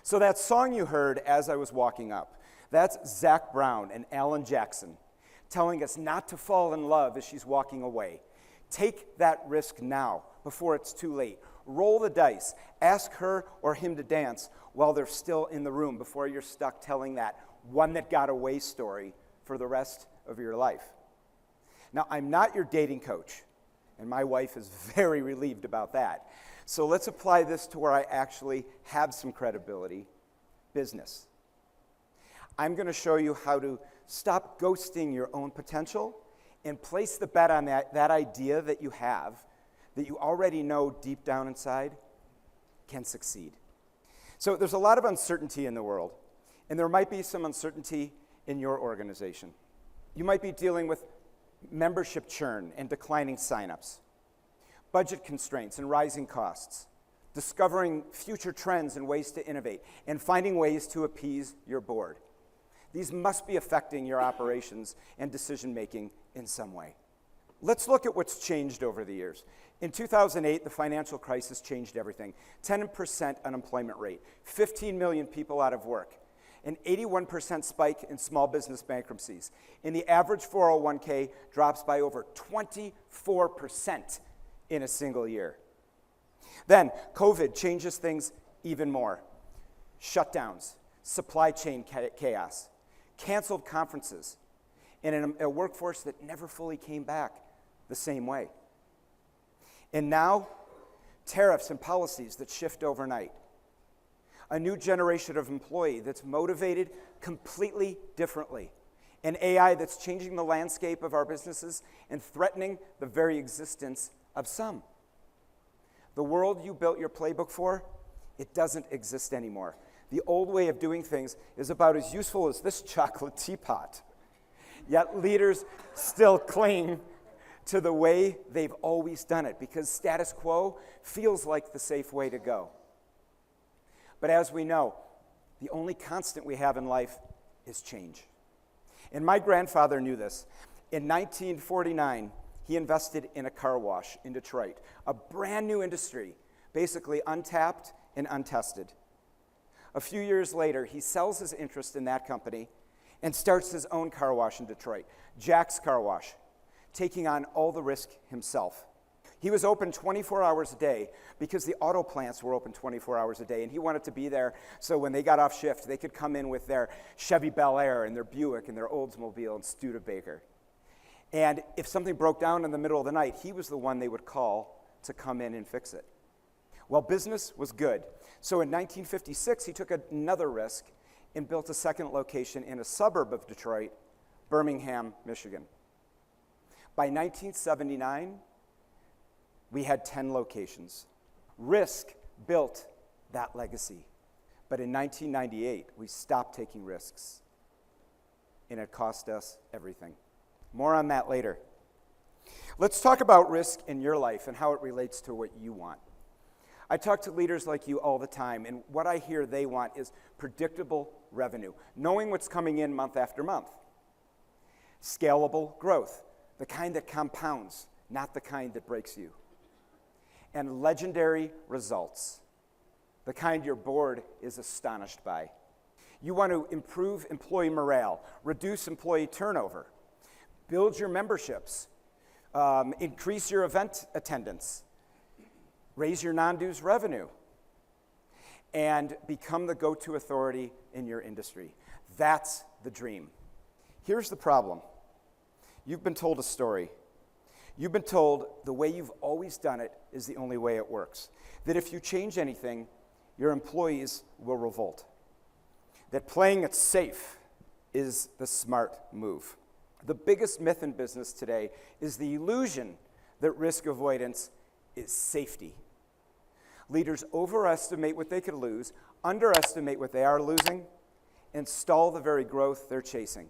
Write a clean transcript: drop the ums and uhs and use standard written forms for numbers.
So that song you heard as I was walking up, that's Zach Brown and Alan Jackson telling us not to fall in love as she's walking away. Take that risk now before it's too late. Roll the dice. Ask her or him to dance while they're still in the room before you're stuck telling that one that got away story for the rest of your life. Now, I'm not your dating coach, and my wife is very relieved about that. So let's apply this to where I actually have some credibility, business. I'm going to show you how to stop ghosting your own potential and place the bet on that idea that you have, that you already know deep down inside, can succeed. So there's a lot of uncertainty in the world, and there might be some uncertainty in your organization. You might be dealing with membership churn and declining signups, budget constraints and rising costs, discovering future trends and ways to innovate, and finding ways to appease your board. These must be affecting your operations and decision-making in some way. Let's look at what's changed over the years. In 2008, the financial crisis changed everything. 10% unemployment rate, 15 million people out of work, an 81% spike in small business bankruptcies, and the average 401k drops by over 24% in a single year. Then, COVID changes things even more. Shutdowns, supply chain chaos, canceled conferences, and a workforce that never fully came back the same way. And now, tariffs and policies that shift overnight. A new generation of employee that's motivated completely differently. An AI that's changing the landscape of our businesses and threatening the very existence of some. The world you built your playbook for, it doesn't exist anymore. The old way of doing things is about as useful as this chocolate teapot. Yet leaders still cling to the way they've always done it because status quo feels like the safe way to go. But as we know, the only constant we have in life is change. And my grandfather knew this. In 1949, he invested in a car wash in Detroit, a brand new industry, basically untapped and untested. A few years later, he sells his interest in that company and starts his own car wash in Detroit, Jack's Car Wash, taking on all the risk himself. He was open 24 hours a day because the auto plants were open 24 hours a day, and he wanted to be there so when they got off shift, they could come in with their Chevy Bel Air and their Buick and their Oldsmobile and Studebaker. And if something broke down in the middle of the night, he was the one they would call to come in and fix it. Well, business was good. So in 1956, he took another risk and built a second location in a suburb of Detroit, Birmingham, Michigan. By 1979, we had 10 locations. Risk built that legacy. But in 1998, we stopped taking risks, and it cost us everything. More on that later. Let's talk about risk in your life and how it relates to what you want. I talk to leaders like you all the time, and what I hear they want is predictable revenue, knowing what's coming in month after month. Scalable growth, the kind that compounds, not the kind that breaks you. And legendary results, the kind your board is astonished by. You want to improve employee morale, reduce employee turnover, build your memberships, increase your event attendance, raise your non-dues revenue, and become the go-to authority in your industry. That's the dream. Here's the problem. You've been told a story. You've been told the way you've always done it is the only way it works. That if you change anything, your employees will revolt. That playing it safe is the smart move. The biggest myth in business today is the illusion that risk avoidance is safety. Leaders overestimate what they could lose, underestimate what they are losing, and stall the very growth they're chasing.